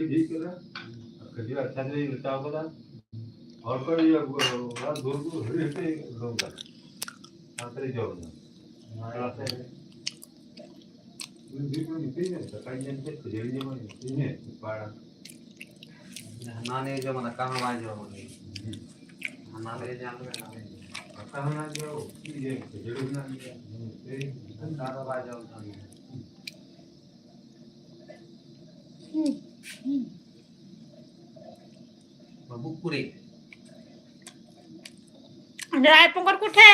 ठीक करा कभी अच्छा से उल्टा होगा और कोई रात दूर दूर रहते लोग आते जाओ ना आते भी कोई नहीं है सकाई जन के जल्दी में इन्हें पाड़ा नाने जो मन काम आवाज जो मन नाने जान में नाने काम ना जाओ ये जरूर ना काम आवाज जो बाबू पूरी ड्राई पंगर कुठे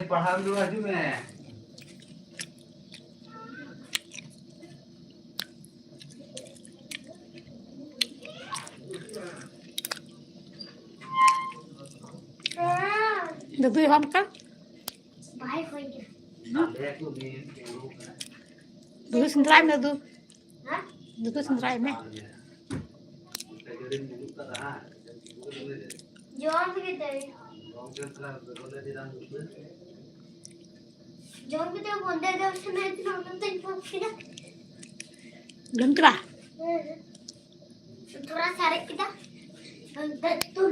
पढ़ा दो आज में दबी हम का भाई कोई देखो भी दू संतराय में दू हां दू संतराय में जॉन भी दे जॉन भी तो बंदे दे उसने इतना तो इतना गंतरा थोड़ा सारे किदा तो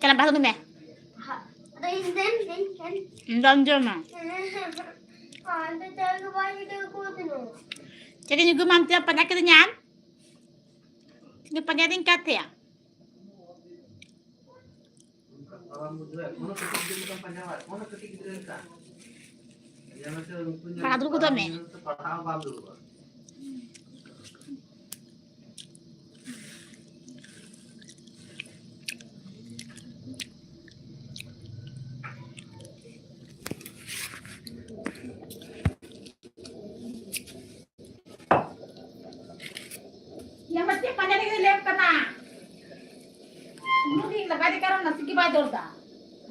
Kena bahasa tu meh. ada in kan Ndam jama. anda jaga baju dia kodno Jadi juga mantia penyakit nyam. Ini penyakit kate ya. Pernah dulu kudu meh. Yang penting penyakit ini lem kena. Mungkin lagi di karang nasi kita dorda.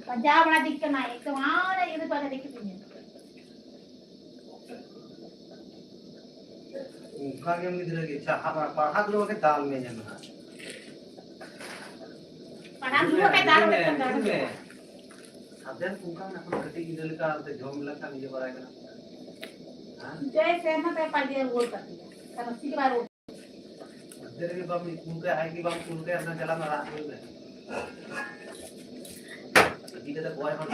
Punjab mana dik kena itu mana ini penyakit ini. उनका के मित्र के चाह पढ़ा दो के दाल में जाना पढ़ा दो के दाल में में साधन उनका ना अपन कटी की दल का तो जो मिला का नहीं बड़ा करना हां जैसे ना पे पाजी रोल करती है कारण सी बार तेरे के बाप उनके आएगी बाप उनके अंदर चला ना रात में ठीक है तो बॉय हट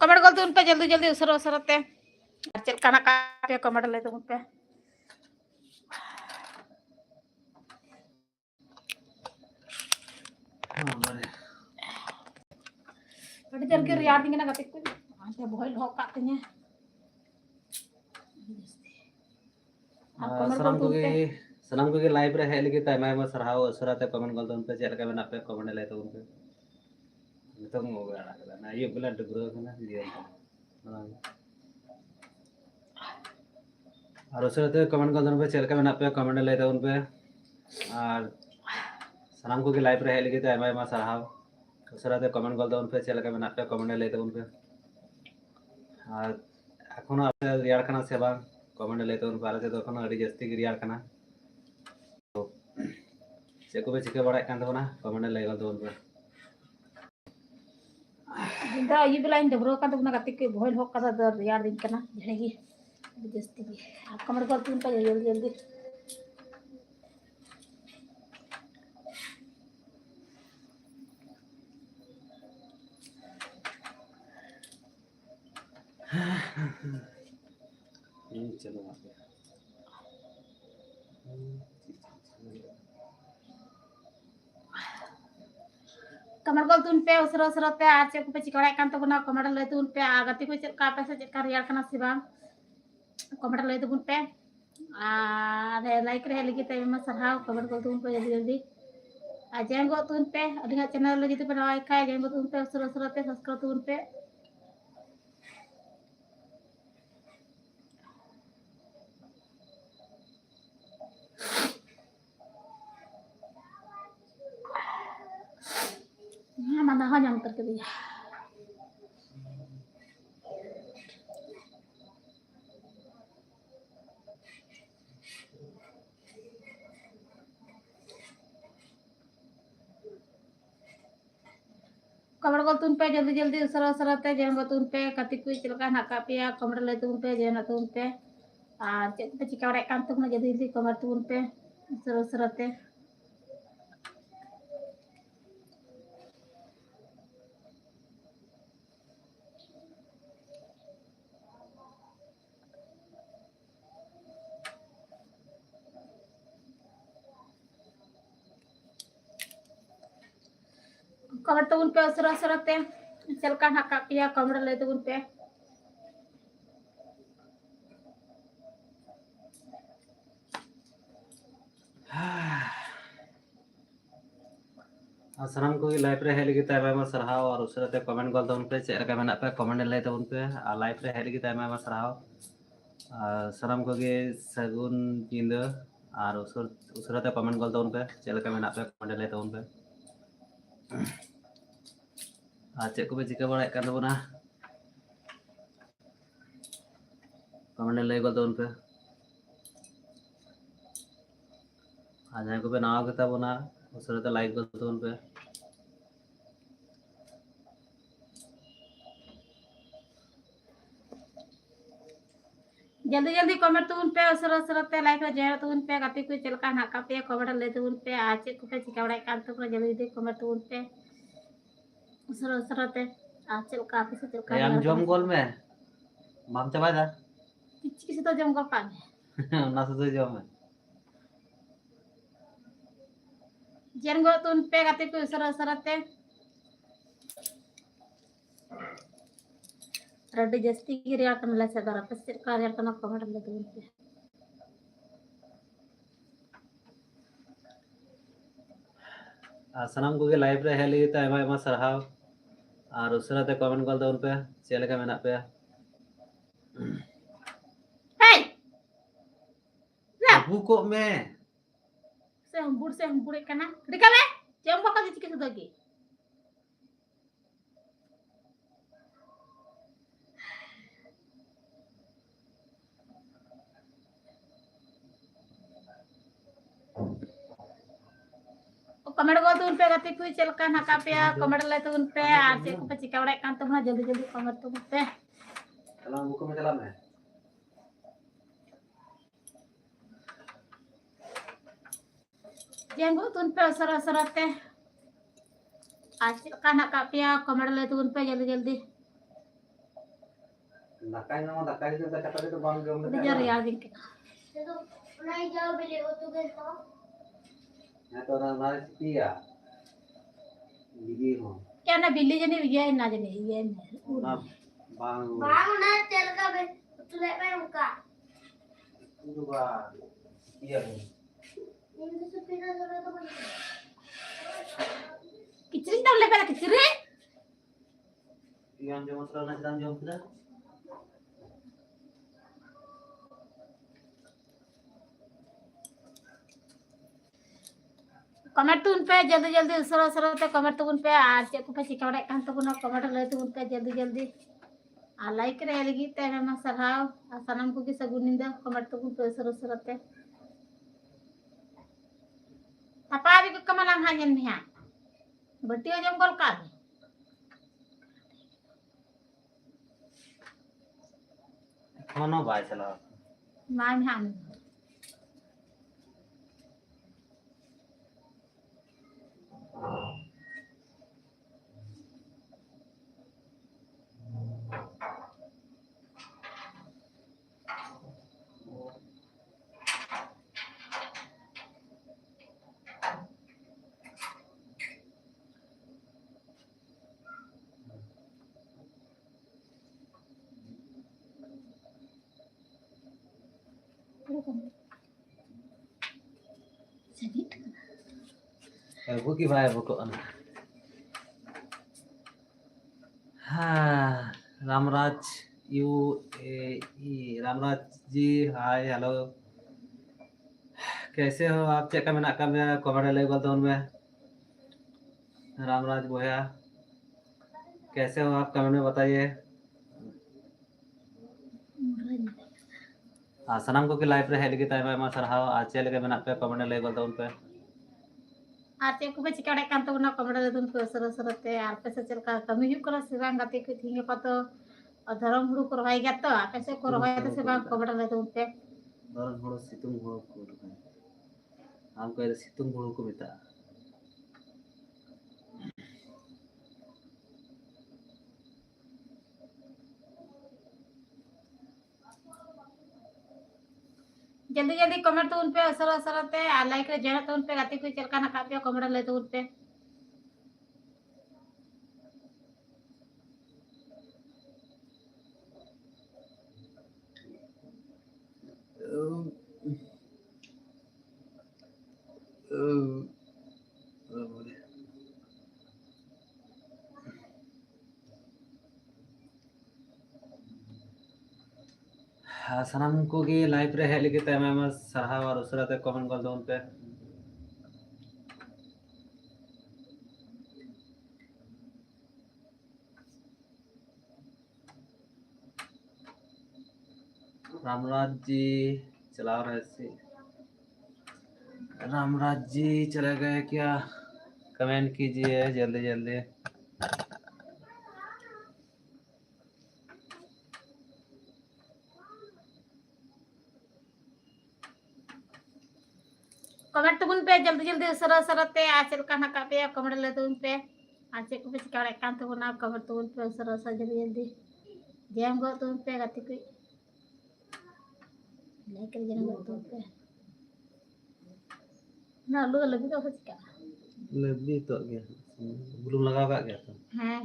कमेंट कर दो उन पे जल्दी जल्दी उसरो उसरते चल खाना का कमेंट ले तो उन पे Tadi jangan kiri yaar tinggal nggak tikun, saya bohong hok katanya. सलाम को के लाइव रे हेल के तय मैं सरहाव असराते कमेंट गल उन पे चेल के बना पे कमेंट ले तो उन पे तो हो गया ना ये ब्लड ग्रो ना ये और असराते कमेंट गल उन पे चेल के बना पे कमेंट ले तो उन पे और सलाम को के लाइव रे हेल के तय मैं सरहाव असराते कमेंट गल उन पे चेल के बना पे कमेंट ले तो उन पे और एखोनो आपे रियार खाना सेवा कमेंट ले तो उन पे आले तो एखोनो अड़ी जस्ती की रियार खाना चेक को चिके बड़ा कान दो ना कमेंट ले गल तो उन पे जिंदा ये बिलाइन डबरो का तो ना कतिक के बोहल हक का दर यार दिन करना जनेगी जस्ती की आप कमेंट कर तुम पे जल्दी जल्दी चलो कमेंट कल तुन पे उसरा उसरा ते आज चेक पे चिकड़ा कान तो बना कमेंट ले तुन पे आगति को चेक का पे से चेक कर यार कना सिबा कमेंट ले तुन पे लाइक रहे लगी ते में सरहाव कमेंट कल तुन पे जल्दी जल्दी जेंगो तुन पे अधिका चैनल लगी तो बनावा का जेंगो तुन पे उसरा उसरा ते सब्सक्राइब तुन पे हाँ माना हाँ जाम करके दिया कमेंट कल तुन पे जल्दी जल्दी उसरा उसरा ते जेंगो तुन पे कति कोई चलका नाका पिया कमेंट ले तुन पे जेना तुन पे चेक पे चिकड़ा कान तो जल्दी जल्दी कमेंट तुन पे उसरा उसरा ते कमेंट तो उन पे उसरा उसरा ते चलका नाका पिया कमेंट ले तो उन पे सामान को लाइव रे हेली की ताइमा में सरहाव और उसरे ते कमेंट गल तो उन पे चेक का मेना पे कमेंट ले तो उन पे लाइव रे हेली की ताइमा में सरहाव सामान को के सगुन जिंद और उसरे ते कमेंट गल तो उन पे चेक का मेना पे कमेंट ले तो उन पे चेक को पे चिका बड़ा kan तो बना कमेंट ले गल तो उन पे जहाँ को पे नाव के बना उसरे ते लाइक गल तो उन पे जल्दी जल्दी कमेंट तो उन पे उसरा उसरा ते लाइक जे तो उन पे कति कोई चलका नाका पे कमेंट ले तो उन पे आज को पे चिकड़ा कान तो जल्दी जल्दी कमेंट तो उन पे उसरा उसरा ते आज चलका पे से चलका हम जम गोल में माम चबा दा किसी तो जम को पान ना से जम में जेंगो तो उन पे कति कोई उसरा उसरा ते रेडी जस्ती की रिया करने लगा सदर पे सरकार यार करना कमेंट ले तो उन पे सनम को लाइव रे हेली तो एमा एमा सरहाव और उसरा ते कमेंट गल तो उन पे चेक का मेना पे हे अबू को में से हम बुड़ कना दिखा में जम को का चिके सुदगी कमेंट को तो उन पे गति कोई चलका नाका पे कमेंट ले तो उन पे आज को पे चिकड़ा कान तो जल्दी जल्दी कमेंट तो उन पे चलो बुक में चला मैं जेंगो तुन पे उसरा उसरा ते आज का नाका पे कमेंट ले तो उन पे जल्दी जल्दी दकाई ना दकाई से कटा तो बांग जम उधर जा यार दिन के तो नहीं जाओ बिले वो तो गए तो मैं तो ना पिया दीदी हो क्या ना बिल्ली जने ये ना जने ये ना बांग बाहर ना चल का बे तू ले पे उनका तू बा पिया हो इन से फिर जरा तो किचरी तब ले पे किचरी yang jam terang nak jam jam kita comment तो उन पे जल्दी जल्दी उसरा उसरा ते कमेंट तो उन पे आज को पे चिकड़ा कान तो ना कमेंट ले तो उन पे जल्दी जल्दी लाइक रे लगी ते में सरहाव सनम को की सगुनिंदा कमेंट तो उन पे उसरा उसरा ते पापा भी कमला हाजन निया बटियो जम गोल का कोनो भाई चला मान हम बुकी भाई बुको हाँ रामराज UAE रामराज जी हाय हेलो कैसे हो आप चेक में नाका में कमेंट लेवल तो उनमें रामराज भैया कैसे हो आप कमेंट में बताइए सनम को लाइव रे हेल टाइम में सरहाव आज चेक में पे कमेंट लेवल तो उनपे आर चेक को चिका कान तो कमेंट ले तुम सर सरते आर पे से चलका कमी हुई करा से बांग गाते को थिंगे पातो धरम हुड़ू को रहाई गया तो आपे से को रहाई तो से बांग कमेंट ले तुम पे धरम हुड़ू सितुंग हुड़ू को हम को सितुंग हुड़ू को मिता जल्दी जल्दी कमेंट तो उन पे असर असरते आ लाइक रे जण तो उन पे गाती कोई चलका ना कापिया कमेंट ले तो उन पे सनम को लाइव रे हेल टाइम में सरहाव और उसराते कमेंट कर दो उन पे रामराज जी चला रहे थे रामराज जी चले गए क्या कमेंट कीजिए जल्दी जल्दी कमेंट तो उन पे जल्दी जल्दी सर सरते आ चलका ना कापिया कमेंट ले तो उन पे आ चेक को चिका कान तो ना कमेंट तो उन पे सर सर जल्दी जल्दी जेम गो तो उन पे गाती कोई लाइक रे जण गो तो उन पे ना लो लगी तो चिका lebih तो गया belum लगा का गया तो हां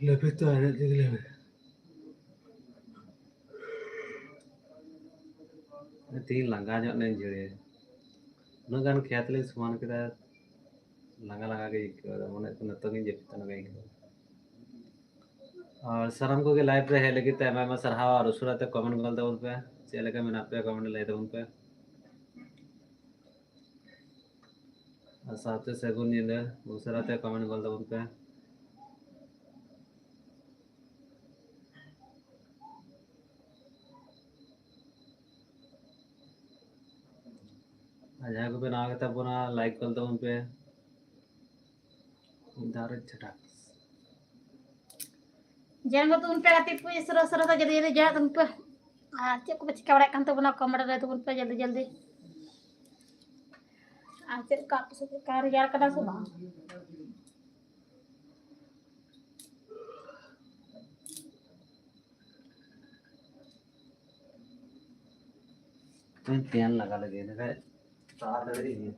lebih तो ada di lebih तीन लंगा जो नहीं जुड़े न गान खेत ले समान के लंगा लगा के मने तो नतो के जेपता न गई और सरम को लाइव रे हेले की टाइम में सरहाव और उसराते कमेंट कर दो उन पे चले के मैंने पे कमेंट ले दो उन पे साथ सेगुन निंदे उसराते कमेंट कर दो उन पे जहाँ को पे ना आगे तब ना लाइक कर दो उन पे दारे छटा जण गो तो उन पे गाती कोई सर सर तो जल्दी जल्दी जा तुम पे आ चेक को चिका कान तो कमेंट ले तो उन पे जल्दी जल्दी आ चेक का से कार यार कदा से बा तुम पेन लगा लगे देखा तार लग रही है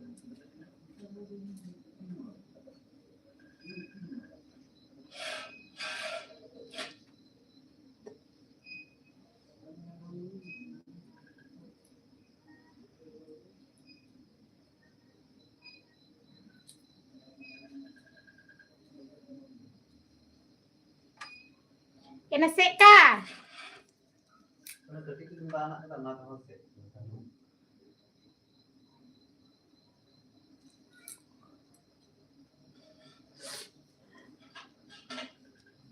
kena seka Karena ketika kita anak karena harus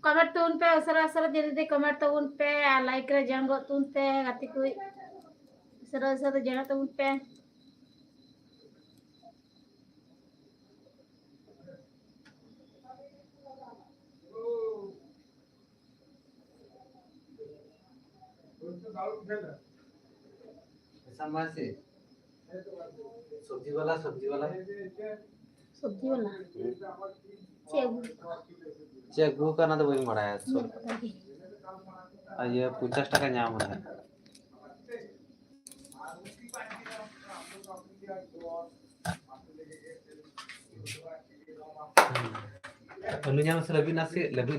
comment तो उन पे असर असर जल्दी कमेंट तो उन पे लाइक रे जण गो तो उन पे गाती कोई असर असर जण तो उन पे sama sih सब्जी वाला चेक बुक करना तो वही मरा है ये 50 টাকা नाम है lu nyam se lebih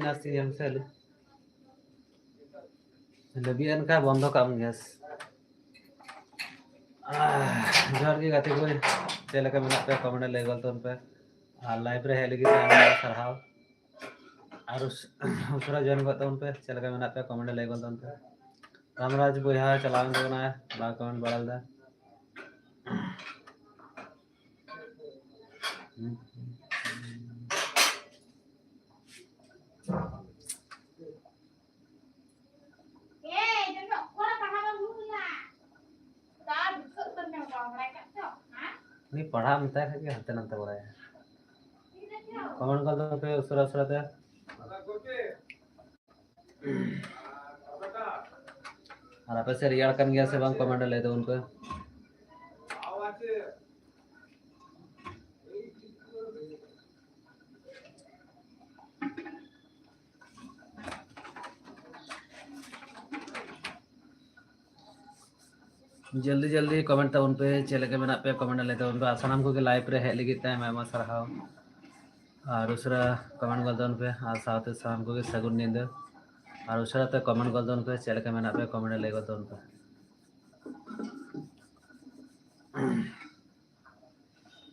nasi yang saya lebih kan বন্ধ কাম gas jar ge gate koy चल के मेना पे कमेंट ले गल तो पे और लाइव रे हेली के आइमा सरहाव और उसरा जॉइन करते उन पे चल के मेना पे कमेंट ले गल तो पे रामराज बोया चलावन तो ना बा कमेंट बढ़ल दा नहीं पढ़ा मिलता है कि हंते नंते बड़ा है कमेंट कर दो पे उसरा उसरा ते और आप से रियार कर गया से बांग कमेंट ले दो उनको जल्दी जल्दी कमेंट उन पे चले के मेना पे कमेंट लेते उन पे सामान को के लाइव रे हेड लगी तय मैं सरहाव और उसरा कमेंट कर दो उन पे और साथ सामान को के सगुन नींद और उसरा ते कमेंट कर दो उन पे चले के मेना पे कमेंट ले दो उन पे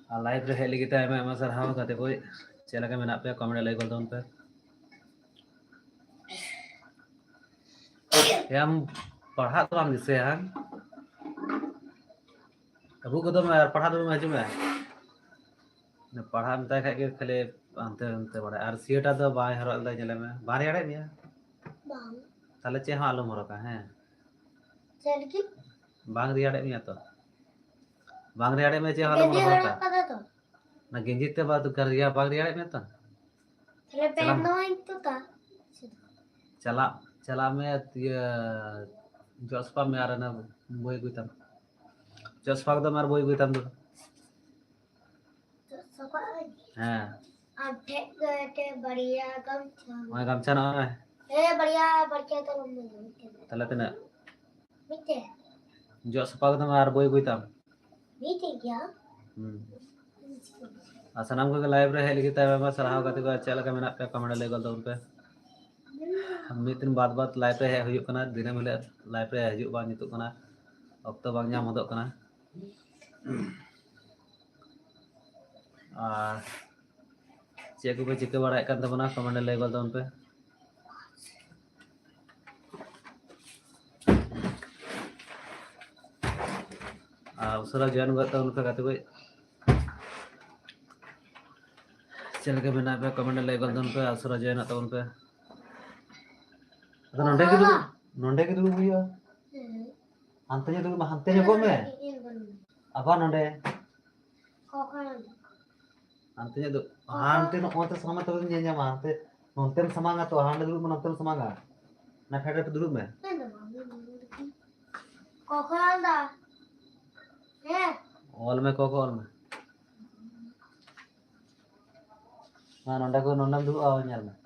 और लाइव रे हेड लगी तय मैं सरहाव कहते कोई चले के मेना पे कमेंट ले दो उन पे हम पढ़ा तो हम जिसे हैं अबू को तो मैं पढ़ा तो मैं में ने पढ़ा में तय के खाली अंते अंते बड़ा और सीटा तो बाय हरल दा चले में बाहर याड़े मिया बांग ताले चे हां आलम हरका हैं चल की बांग रियाड़े मिया तो बांग रियाड़े में चे आलम गेंजी हरका हड़ा कदा तो ना गेंजी ते बात कर रिया बांग रियाड़े में तो चले पहनो है तो ता चला चला में ये जसपा में आ रहा ना बोई गुतम जसपा तो मार बोई गुतम तो तो सपा हां अब ठेक गए के बढ़िया गमछा मैं गमछा ना है ए बढ़िया तो मिलते ताले तने मिलते जसपा तो मार बोई गुतम मिलते क्या सामान को लाइव रे हेली के मैं सरहाव करते को चल के मेना पे कमेंट ले गल तो उन पे मिद दिन बाद बाद लाइव रे हुई कना दिन मिले लाइव रे हजू बा नितु कना अक्तो बांग नाम होदो कना और चे को पे चिके बड़ा kan तबना कमेंट ले गल तो उन पे उसरा जॉइन करते उन पे कहते कोई चल के मेना पे कमेंट ले गल तो उन पे उसरा जॉइन तो उन पे तो नोंडे के दुदु बुया hantu nya dulu hantu nya gome apa nonde hantu nya tuh hantu no onte sama tuh nya mah hantu nonton semangat tuh hantu dulu nonton semangat nah kada tuh dulu mah kokoran dah all में koko all में nah nonde ko nondam dulu awal nyal mah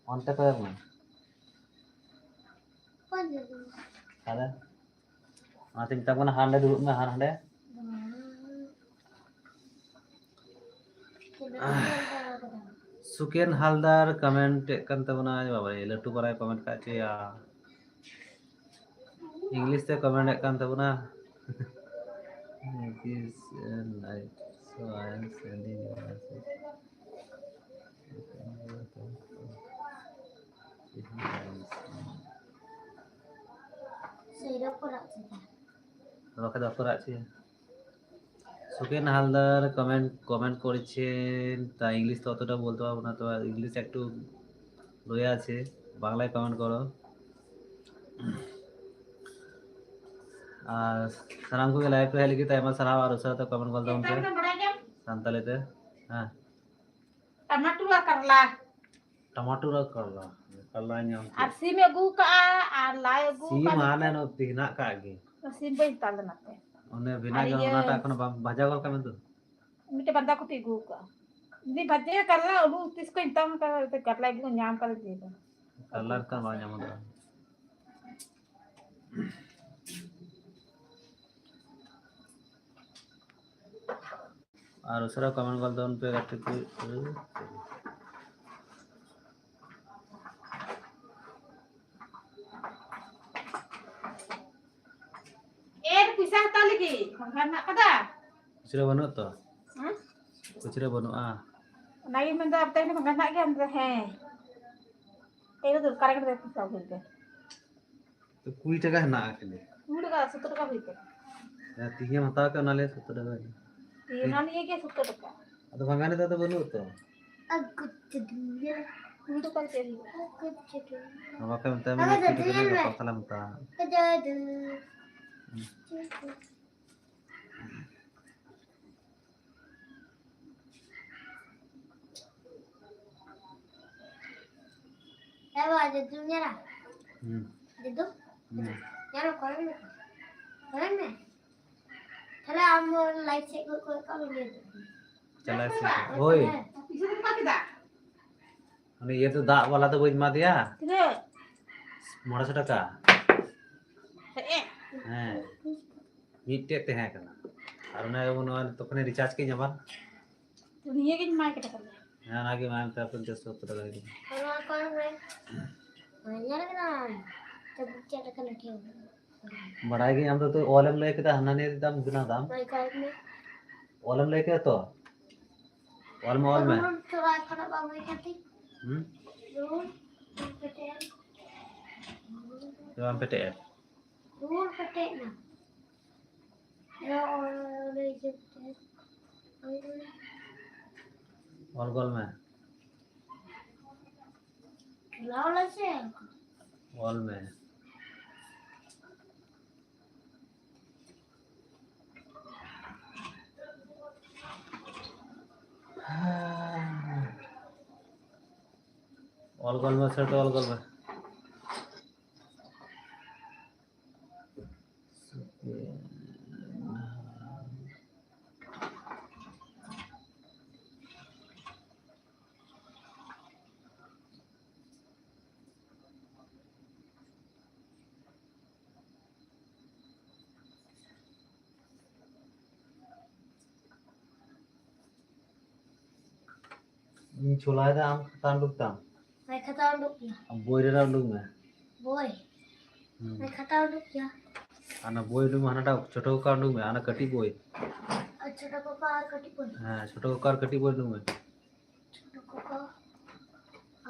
onte ko mah ada nanti kita pun hande dulu mah hande Suken Haldar comment kan tabuna baba लट्टू पर comment का चे या English से comment kan tabuna this night so I am sending you a message saya dapat cerita রকে দপ্তর আছে Suken Haldar comment করেছেন তা ইংলিশ তো অতটা বলতে পারবো না তো ইংলিশ একটু রয়ে আছে বাংলায় কমেন্ট করো আর সালাম को लाइव पे लिखी ताइमा सराव और उसरा तो कमेंट कर दो उनके संताले ते हां टमाटर ला करला टमाटर रा करला nya আর সিম এগু কা আর লাই এগু si mana no tina ka gi সিম বই তাল নাতে one bina ga onata ekhon bhaja gol kamen to মিটে বান্দা কপি এগু কা যদি ভাজে করলা ওলু তিসকো ইনতাম কা তে করলা এগু নাম করে দিবা करला का बा냐 मोदा और उसरा कमेंट कर दो उन पे करते कोई pisah tali ki, nak kada? खुचरा बनो तो हाँ खुचरा बनो नागी में तो अब तक नहीं मंगा के अंदर है तेरे तो कर कर देते सब बोलते तो 20 টাকা है ना अकेले उड़ का 70 का होते या तीन हता के नाले 70 টাকা ये ना लिए के 70 का अब भंगाने तो बनो तो कुछ दुनिया उड़ करते ही कुछ अब का मत मैं 20 টাকা का पतला मत है वो आज दुनिया दे दो हम्म यार करें में चला हम लाइट से कोई काम ले चला से ओए पीछे से काट दा अने ये तो दा वाला तो बज मा दिया ठीक है 500 টাকা ए ᱦᱮᱸ ᱢᱤᱫᱴᱮᱡ ᱛᱟᱦᱮᱸ ᱠᱟᱱᱟ ᱟᱨ ᱚᱱᱟ ᱱᱚᱣᱟ ᱛᱚᱠᱷᱚᱱ ᱨᱤᱪᱟᱨᱡ ᱠᱤᱧ ᱟᱵᱟᱨ तो ये के मार के टकर ᱦᱮᱸ ᱚᱱᱟᱜᱮ ᱢᱟᱭᱟᱢ ᱛᱮ ᱟᱯᱮ 170 টাকা ᱜᱮ और कौन है यार ना जब चेक करना ठीक बड़ाई गई हम तो ओलम लेके था हन्ना ने दाम बिना दाम भाई कार्ड में ओलम लेके तो ऑल में तो आज खड़ा बाबू कहती रूल कटे जो हम पे टे रूल कटे ना या और ले जब ऑल गोल में लाओ से ऑल में ऑल गोल में सर तो ऑल गोल में ये छोला है आम तान लुकता मैं खाता हूं रुक गया अब बोई रे लुक में बॉय मैं खाता हूं रुक गया आना बोई लुक में आना छोटो का लुक में आना कटी बोई छोटा कोका कटी कोन हां छोटो कार कटी बोई लुक में छोटा कोका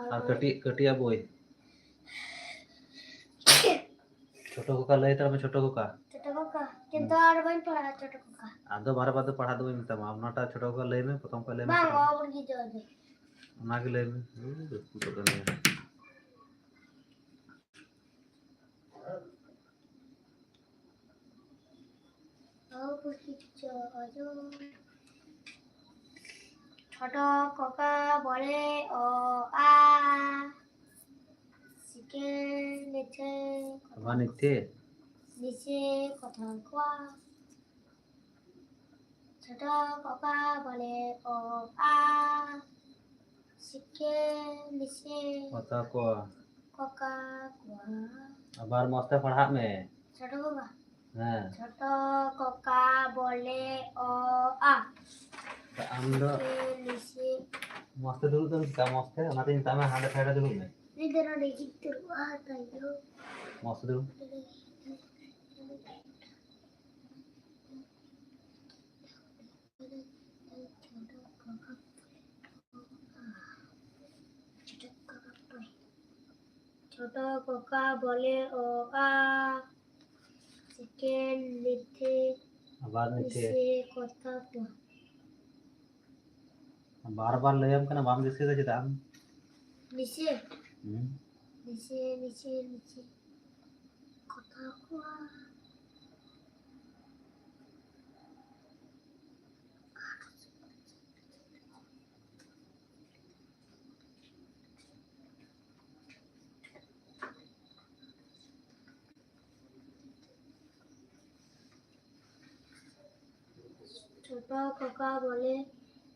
और कटिया बोई छोटो का ले तर में छोटो का किंतु और बन पड़ा छोटा कोका आदो बार बाद पढ़ा दो मिता मामनाटा छोटो का ले में प्रथम पहले में बांग और की जो दे ना के ले में तो करने और कुछ जो छोटा कोका बोले ओ आ सिके लेचे वन थे नीचे कथा क्वा छोटा कोका बोले ओ आ सिके नीचे पता को कोका क्वा अबार मस्त पढ़ा में छोटा कोका हां छोटा कोका बोले ओ आ हम दो नीचे मस्त दूर तो का मस्त है हमारे इंसान में हाथ फाड़ा दूर में इधर आ देखी तेरे आ ताइयो मस्त दूर छोटा कोका बोले ओ आ सेकेंड लिखे अबार नीचे इसे कोता को बार बार ले हम कना बाम दिसे दे दाम नीचे नीचे नीचे नीचे कोता को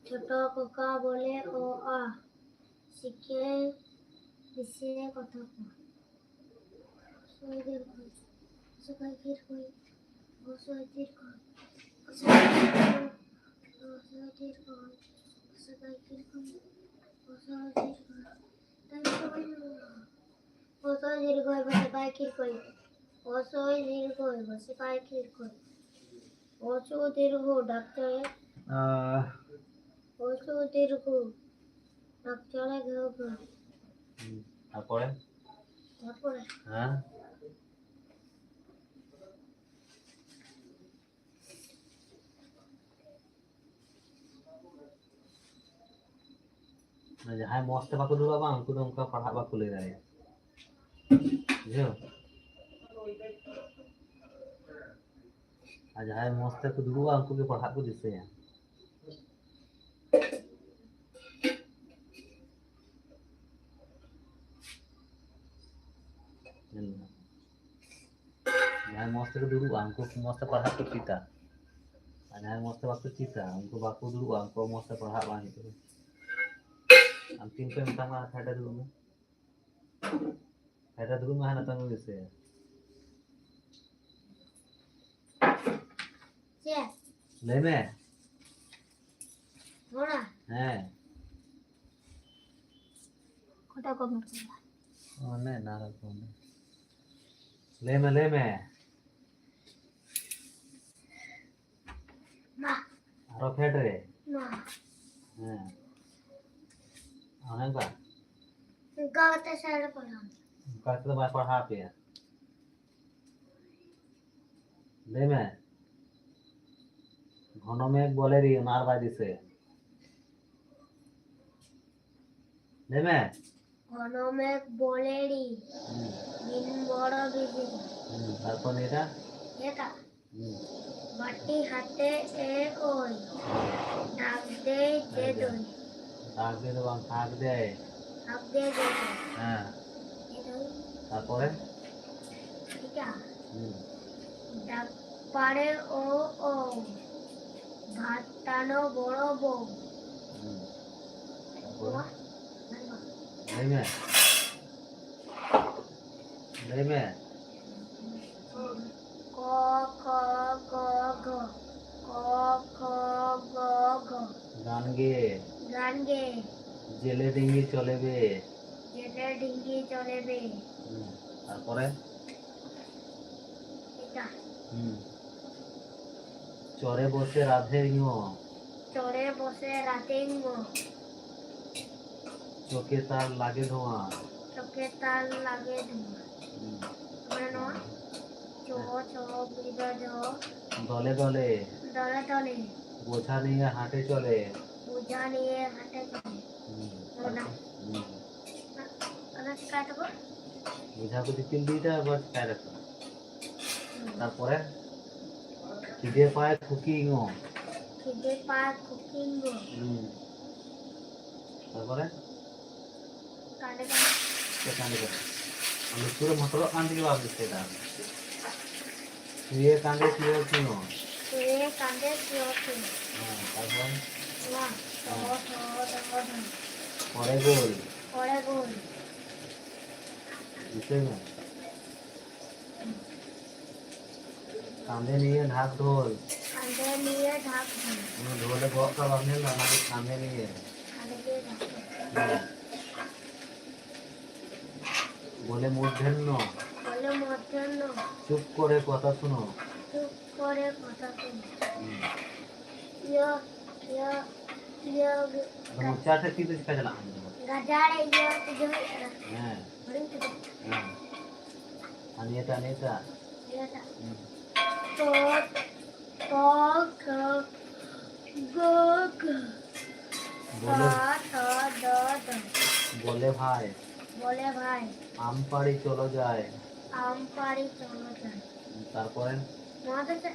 छोटा कोका बोले ओ आ सीखे इसे कथा को सोइदर को सकाई फिर कोई वो सोइदर को सकाई फिर कोई वो सोइदर को सकाई फिर कोई ওষু দীর্ঘ ডাক্তারে ওষু দীর্ঘ ডাক্তারে ঘেউ ঘেউ তারপরে তারপরে হ্যাঁ ᱡᱟᱦᱟᱸᱭ ᱢᱚᱸᱡᱽ ᱛᱮ ᱵᱟᱠᱚ ᱫᱩᱲᱩᱵᱟ ᱵᱟᱝ ᱩᱱᱠᱩ ᱫᱚ ᱚᱱᱠᱟ ᱯᱟᱲᱦᱟᱜ ᱵᱟᱠᱚ ᱞᱟᱹᱭ ᱫᱟᱲᱮᱭᱟᱜᱼᱟ ᱵᱩᱡᱷᱟᱹᱣ ᱟᱨ ᱡᱟᱦᱟᱸᱭ ᱢᱚᱸᱡᱽ ᱛᱮᱠᱚ ᱫᱩᱲᱩᱵᱟ ᱩᱱᱠᱩ ᱜᱮ ᱯᱟᱲᱦᱟᱜ ᱠᱚ ᱫᱤᱥᱟᱹᱭᱟ ᱡᱟᱦᱟᱸᱭ ᱢᱚᱸᱡᱽ ᱛᱮᱠᱚ ᱫᱩᱲᱩᱵᱟ ᱩᱱᱠᱩ ᱢᱚᱸᱡᱽ ᱛᱮ ᱯᱟᱲᱦᱟᱜ ᱠᱚ ᱪᱮᱫᱟ ᱟᱨ ᱡᱟᱦᱟᱸᱭ ᱢᱚᱸᱡᱽ ᱛᱮ ᱵᱟᱠᱚ ᱪᱮᱫᱟ ᱩᱱᱠᱩ ᱵᱟᱠᱚ ᱫᱩᱲᱩᱵᱟ ᱩᱱᱠᱩ ᱢᱚᱸᱡᱽ ᱛᱮ ᱯᱟᱲᱦᱟᱜ ᱵᱟᱝ ᱦᱩᱭᱩᱜ ᱛᱟᱠᱚᱣᱟ ᱟᱢ ᱛᱤᱱ ᱠᱷᱚᱱ ᱢᱮᱛᱟᱢᱟ ᱯᱷᱮᱰᱮ ᱫᱩᱲᱩᱵ ᱢᱮ ᱯᱷᱮᱰᱮ ᱫᱩᱲᱩᱵ ᱢᱮ ᱦᱟᱱᱟ ᱛᱟᱢ ᱫᱤᱥᱟᱹᱭᱟ ᱪᱮᱫ ᱞᱟᱹᱭ ᱢᱮ ঘোড়া ᱦᱮᱸ खोटा को मत बोला ᱚᱱᱮ ᱱᱟᱨᱟ ᱠᱚ ᱞᱟᱹᱭ ᱢᱮ না ᱟᱨᱚ ᱯᱷᱮᱰ ᱨᱮ না ᱦᱮᱸ ᱚᱱᱮ ᱚᱱᱠᱟ গাওতে সারা পড়লাম ᱚᱱᱠᱟ ᱛᱮᱫᱚ ᱵᱟᱭ ᱯᱟᱲᱦᱟᱣ ᱯᱮᱭᱟ ᱞᱟᱹᱭ ᱢᱮ ঘন মেঘ বলে রে ᱚᱱᱟ ᱟᱨ ᱵᱟᱭ ᱫᱤᱥᱟᱹᱭᱟ ᱞᱟᱹᱭ ᱢᱮ ঘনমেঘ বলেরি দিন বড় বিজি তারপর এটা এটা বাটি হাতে এ ওই ডাক দে যে দই ডাক দিয়ে তো বাং থাক দেয় ডাক দে যে দই হ্যাঁ এটা তারপরে এটা হুম ডাক পারে ও ও ভাত টানো বড় বউ হুম তারপরে বাহ, লই মে ক খ গ ঘ ক খ গ ঘ গান গেয়ে গান গে জেলে ডিঙ্গি চলেবে জেলে ডিঙ্গি চলেবে তারপরে এটা হুম চরে বসে রাধে ইও চড়ে বসে রাতেঙ্গ চোখে তার লাগে ধোঁয়া চোখে তার লাগে ধোঁয়া মানে নয় চো চো বিদ জ দলে দলে দলে দলে বোঝা নিয়ে হাঁটে চলে বোঝা নিয়ে হাঁটে চলে ওটা ওটা শিখাই দেবো বোঝা করে তিল দিটা আবার খাই রাখো তারপরে খিদে পায় খুকি ইও খিদে পায় কুকিং তারপরে কানে কান্দে করে আমি পুরো মটর কান্দে কি ভাবছিস সেটা শুয়ে কান্দে শুয়ে কিনো শুয়ে কাঁদে শুয়ে তারপর না তো পরে গোল পরে গোল বুঝলি না কান্দে নিয়ে ঢাক ঢোল কাঁদে নিয়ে ঢাক ঢোলে বক কা বাঁধে না আমাকে কান্দে নিয়ে কাঁদে দিয়ে ঢাক বলে মূর্ধন্য বলে মধ্যাহ্ন চুপ করে কথা শুনো চুপ করে কথা শুনে ইয় ইয় ইয় মুচাটা কি দিস কাজে লাগা গাজারে ইয় ইয় হ্যাঁ বলিন তো হ্যাঁ আনিয়েটা এটা তো তো গ গ গ বলে ত দ দ বলে ভাই বলে ভাই আম পাড়ি চলো যায় আম পাড়ি চলো যায় তারপরে মনে আছে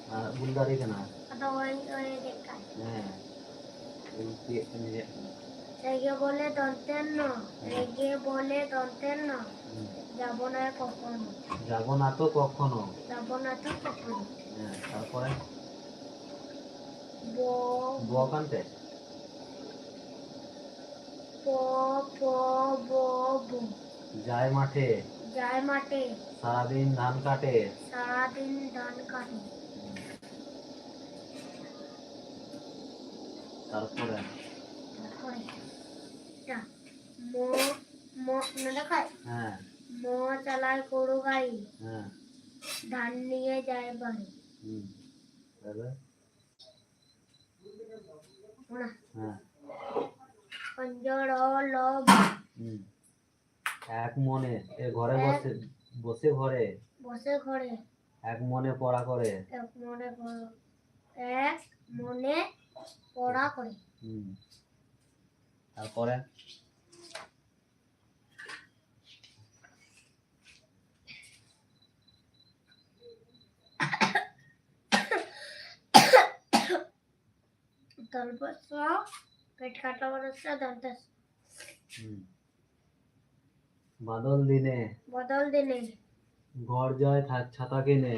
না বুলদারি কেনা তো ওই ওই দেখা হ্যাঁ রেগে বলে দন্তেন ন রেগে বলে দন্তেন ন যাব না কখনো যাব না তো কখনো যাব না তো কখনো হ্যাঁ তারপরে বো বকান্তে প প বো বো যায় মাঠে যায় মাঠে সারাদিন ধান কাটে সারাদিন ধান কাটে তারপরে তারপরে এটা মো মো না দেখায় হ্যাঁ মো চালায় গরু গাড়ি হ্যাঁ ধান নিয়ে যায় বাড়ি তাহলে Una. হ্যাঁ Panjoro lob. এক মনে এ ঘরে বসে বসে ঘরে বসে ঘরে এক মনে পড়া করে এক মনে এক মনে পড়া করে তারপরে দলবস পেট কাটা বরসা দন্তস বাদল দিনে বদল দিনে ঘর যায় ছাতা কিনে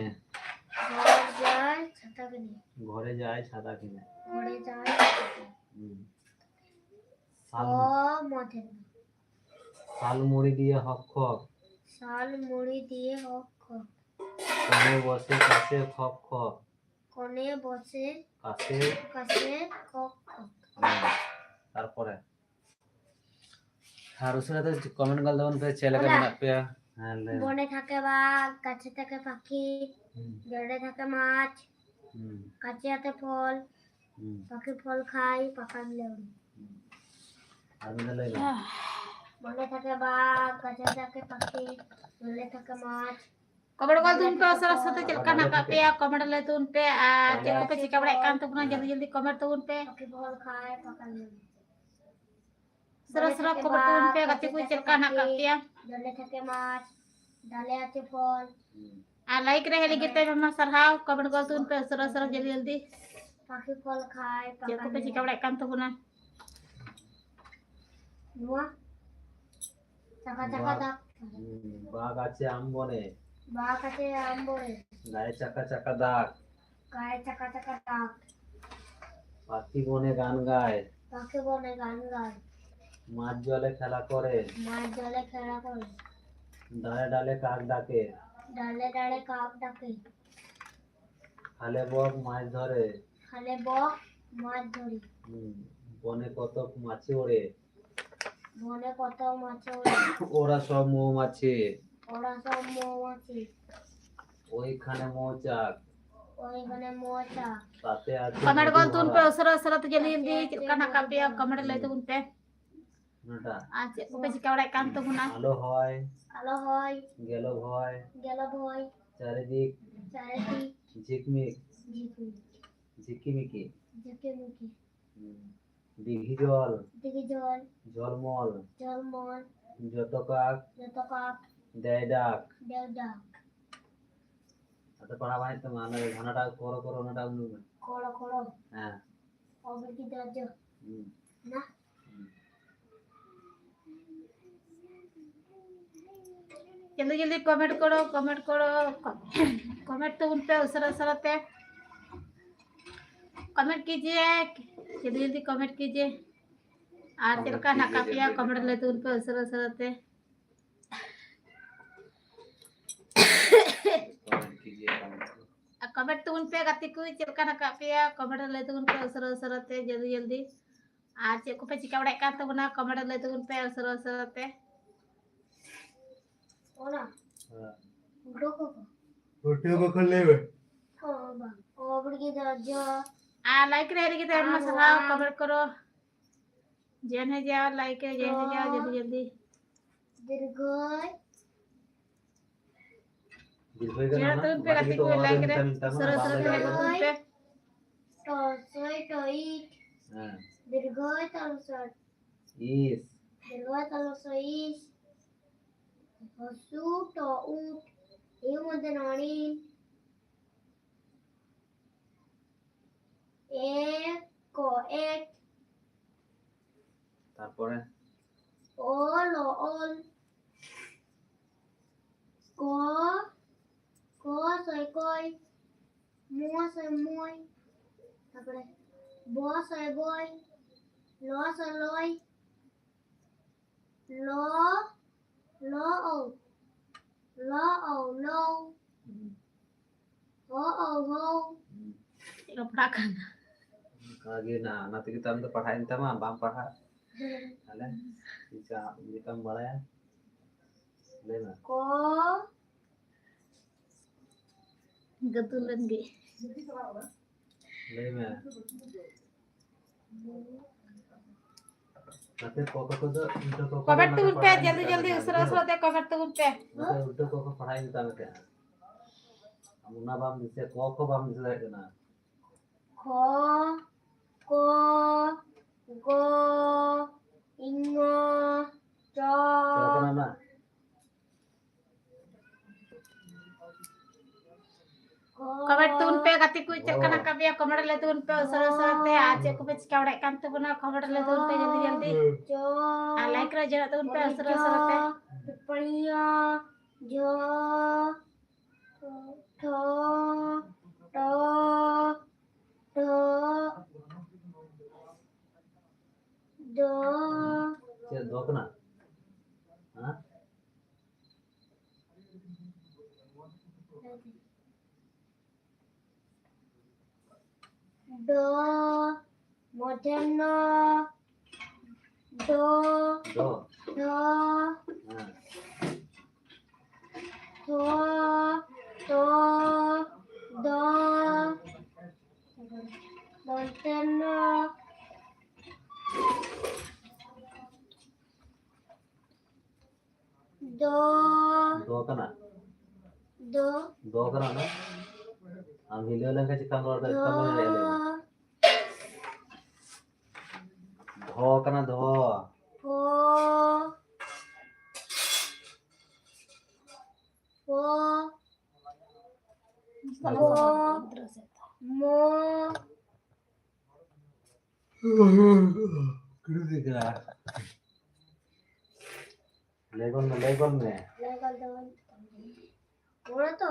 ঘর যায় ছাতা কিনে ঘরে যায় ছাতা কিনে ঘরে যায় শাল মধে শাল মুড়ি দিয়ে হক খক শাল মুড়ি দিয়ে হক খক কোণে বসে কাছে খক খক কোণে বসে কাছে কাছে খক খক তারপরে আর उसमें तो कमेंट कर दो उन पे चैनल का बना पे বনে থাকে বাঘ গাছে থাকে পাখি জলে থাকে মাছ কাছে আছে ফল পাখি ফল খায় পাকা মিলে আর মিলে বনে থাকে বাঘ গাছে থাকে পাখি জলে থাকে মাছ कमेंट कर तुम पे सरस्वती चलका नका पे कमेंट ले तुम पे चेक पे चिका बड़ा एकांत पुना जल्दी जल्दी कमेंट तुम पे पाखी फल खाए पाका मिले सरस्वती कमेंट तुम पे गति कोई चलका नका पे জলে থাকে মাছ ডালে আছে ফল लाइक रहे लगी ते मम्मा सरहाव कमेंट कर तुम पे सरस्वती जल्दी जल्दी পাখি ফল খায় चेक পাকা पे चिका बड़ा एकांत पुना নোয়া চাকা চাকা দাগ বাঘ আছে আম বনে বাঘ আছে আম্বরে গায়ে চাকা চাকা দাগ গায়ে চাকা চাকা দাগ পাখি বনে গান গায় পাখি বনে গান গায় মাছ জলে খেলা করে মাছ জলে খেলা করে ডালে ডালে কাক ডাকে ডালে ডালে কাক ডাকে খালে বক মাছ ধরে খালে বক মাছ ধরি বনে কত মাছি ওড়ে বনে কত মাছ ওড়ে ওরা সব মৌমাছি ওরা সব মৌমাছি ওইখানে মৌচাক ওইখানে মৌচা তাতে আছে कमेंट कर तुम पे सरस्वती जल्दी जल्दी चलका नका पे कमेंट ले तुम पे নাটা चेक पे चिका बड़ा एकांत पुना আলো হয় আলো হয় গেল ভয় গেল ভয় চারিদিক চারিদিক ঝিকমিক ঝিকি ঝিকিমিকি ঝিকে মুখে দিঘি জল দিকে জল ঝলমল জলমল যত কাক যত কাক দেয় ডাক দেও ডাক আচ্ছা পড়া ভাই তো মানে ঘনাটা করো করো নাটা উনুবে খড়ো খড়ো হ্যাঁ অবে কি দরজ না जल्दी जल्दी कमेंट करो कमेंट तो उन पे सरस्वती कमेंट कीजिए जल्दी जल्दी कमेंट कीजिए और चलका नका पे कमेंट ले तुम पे सरस्वती कमेंट तो उन पे गति कोई चलका नका पे कमेंट ले तुम पे सरस्वती जल्दी जल्दी आज चेक पे चिका बड़ा एकांत बना कमेंट ले तुम पे सरस्वती ওনা গ্রোকো ওটা কখন নেবে ওবা ওবে কি দরজ लाइक रहे लगी तो मसाला कमेंट करो जैन है जाओ लाइक है जैन है जाओ जल्दी जल्दी দীর্ঘয় দীর্ঘই গেল जरा না तुम पे गति कोई लाइक रहे सरस्वती है तुम पे টসই টইট হ্যাঁ দীর্ঘয় তলসট ইস দীর্ঘয় তলসইস হসু তো উট এর মধ্যে নড়িন এক কো এক তারপরে ওল ওল ক ক সই কই মো সই মই তারপরে ব সই বই ল সই লই ল ল ও ল ও লো ও ও হো ये पढ़ा करना आगे ना ना तो kita तो पढ़ाई था मां बाम पढ़ा है bisa kita mulai ले ना को गतुलन गे ले में nanti koko tuh udah koko comment तुम पे जल्दी जल्दी उसरा उसरा ते कमेंट तुम पे nanti udah koko pahai kita nanti amuna bam bisa koko bam bisa kena খ ক গ ইঙ চ coba nama कमेंट तुम पे गति कोई चक्कर ना कभी कमेंट ले तुम पे उसरा उसरा ते आज को पे चिकावड़े कान तो बना कमेंट ले तुम पे जल्दी जल्दी চ आ लाइक रे जरा तुम पे उसरा उसरा ते पिपड़िया ज ठ ट ढ the cek dua kena Hah? ড মধ্যাহ্ন ড do ঢ nah থ ত দ মধ্যাহ্ন দ do kena the do kena na am hilio lang kasi kamar the dari kamar le do kena do প প ম kudu tiga legon me লাগল দেওয়াল ওরা তো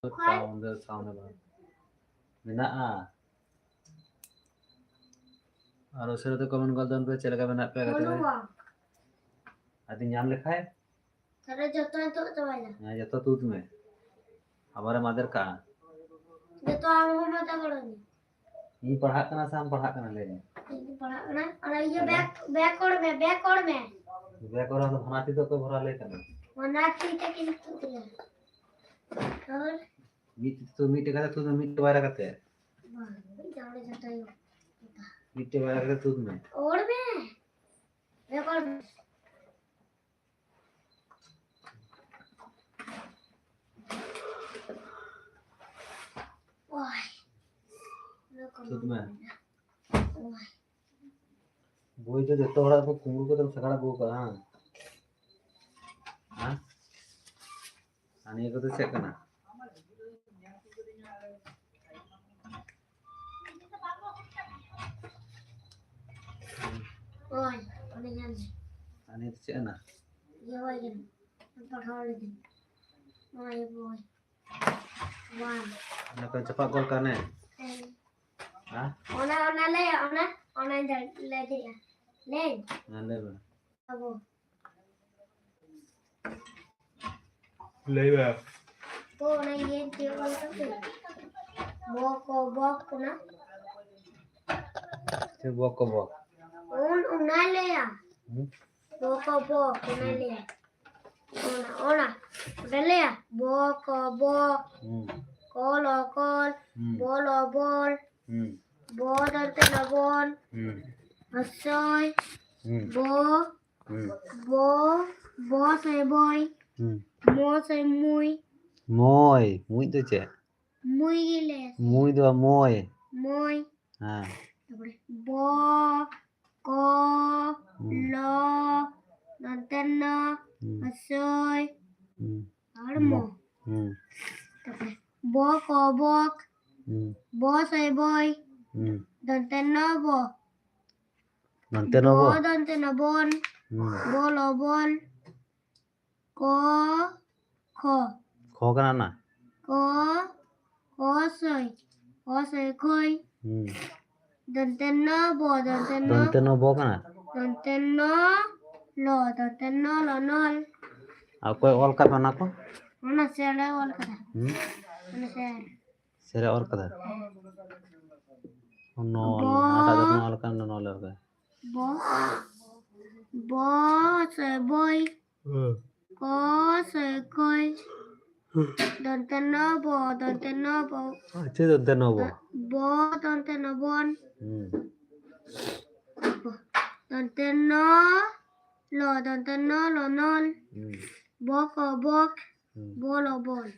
sound apa menaa और उसरे तो कमेंट कर दो उन पे चल के बना पे कहते हैं বলুবা आदि नाम लिखा है তাহলে যত তো চলে यहाँ जतो तू तुम्हें हमारे मदर का যত আমি মজা করনি ये पढ़ा करना शाम पढ़ा करना ले पढ़ा ना और ये बैकवर्ड में वे करो तो बनाती तो कोई भरा ले करना वरना ठीक है कि और मीट का तू मीट वाला करते हैं जाने जाता है मीट वाला करते तू में और में बैकवर्ड ओह तू में बोई तो जतो बड़ा को कुंगू को तो सगड़ा गो का हां हां आणि को तो चेक करना ओह अने जान आणि तो चेक ना ये वाला पढ़ा लेकिन ओह ये बोय One. Nak kan cepat gol kan eh? Hah? Ona le ona le dia. Le. Nanda ba. Abu. Lei ba. Ko ona ye dia ko tu. Bok kuna. Se bok ko bok. Una le ya. Hmm. Bok una le. Ona. Una le ya. Bok. Hmm. Kol. Hmm. Bol. Hmm. Bon dan bon. Hmm. Asoy. Hmm. Hmm. Bo say boy. Hmm. Mo say mui. Mui tu je. Mui gile. Mui tu moi. Moi. Ha. Bo. Ko. Lo. Nantena. Asoy. Hmm. Armo. Hmm. Bo ko bok. Hmm. Bo say boy. Hmm. Nantena bo. Nanti no bo. Bo nantena bon. Hmm. Bolo bol. Ko. Kho kan na. Ko soy. Ko soy koi. Hmm. Dantena bo. Nanti no bo kan. Dantena lo. Dantena lo nol. Aku all ka pana ko. Mana sele wal kada. Hmm. Mana sele. Sere all ka. No. Bo. Ada tu all kan no all ka. Bo. Bo soy boy. Ko soy koi. Dantena bo. Ache nanti no bo. Bo dantena bon. Hmm. Dantena lo nol. Hmm. Bok. Hmm. Bolo bol.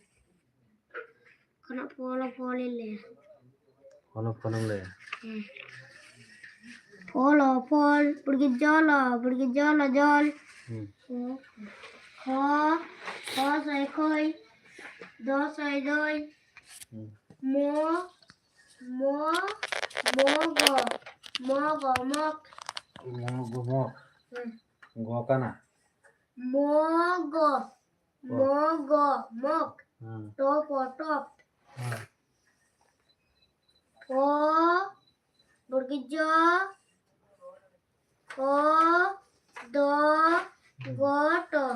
Kana polo le. Kono kono le. Polo pergi jala jol. Hmm. Ko say koi. Do say doi. Hmm. Mo go mok. Mo go kana. Mo go mok. Hmm. Top. Ko pergi ko do goto.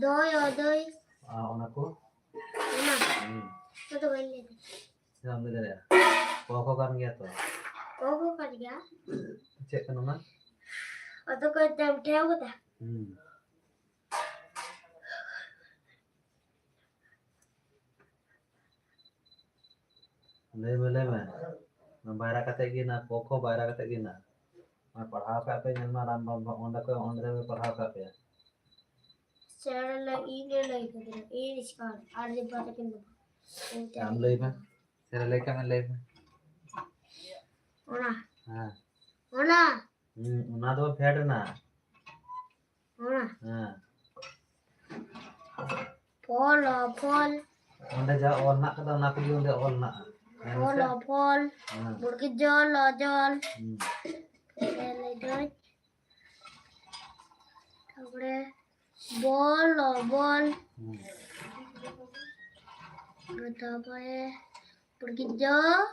Doi. Ona ko. Mana? Hmm. Itu balik. Jam de ya. Ko kan gaya to. Kau kan ya? Cek kan na. Atau kau jam theo kita? Hmm. ले में मैं बाहर कते गिना cocoa बाहर कते गिना मैं पढ़ाओ का पे जन्मा राम ओंडा को ओंडे में पढ़ाओ का पे Secara lagi kita ini sekarang ada di batas pintu. हम ले में तेरे लेके मैं ले में Ona. हां ना तो फेड ना Ona. हां Pol. ओंडे जा और ना कदा ना को ओंडे और ना Pol. Burki jol. Hmm. Lagi. Tabre. Bol. Kata apa ya? Pergi jog.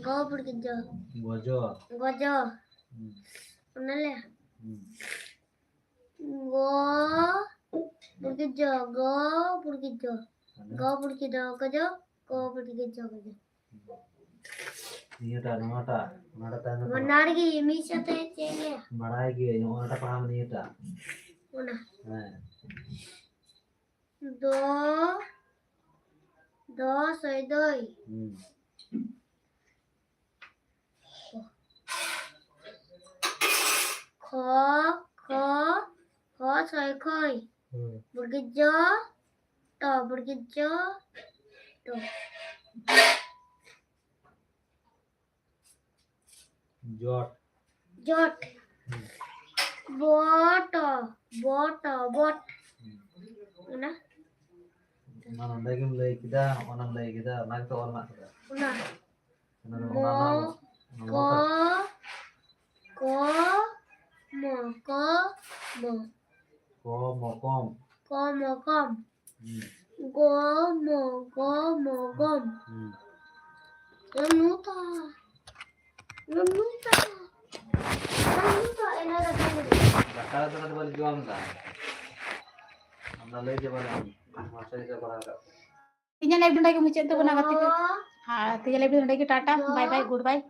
Go pergi jog. Gojo Gojo. Mana le? Hmm. Go pergi jog. Go pergi jog. ये टा नोटा ताने Menargi misal teh cengnya. बड़ाई की ओटा पढ़ा नहीं टा Mana? हां Do say doi. Hmm. Ko say koi. Pergi jog. Jot. Bot. Mana? Mana lagi mulai kita, orang lagi kita, nak tu orang nak kita. Una. Mana ko ko mo ko mo mokom. ko mo kom go mo gom Renuta Renuta Renuta enak Dakar tu kan boleh jual tak? Anda lagi jalan masa itu berapa? तीन live डंडा के मुझे तो बना करती है हाँ तीन लाइव डंडा के tata bye bye good bye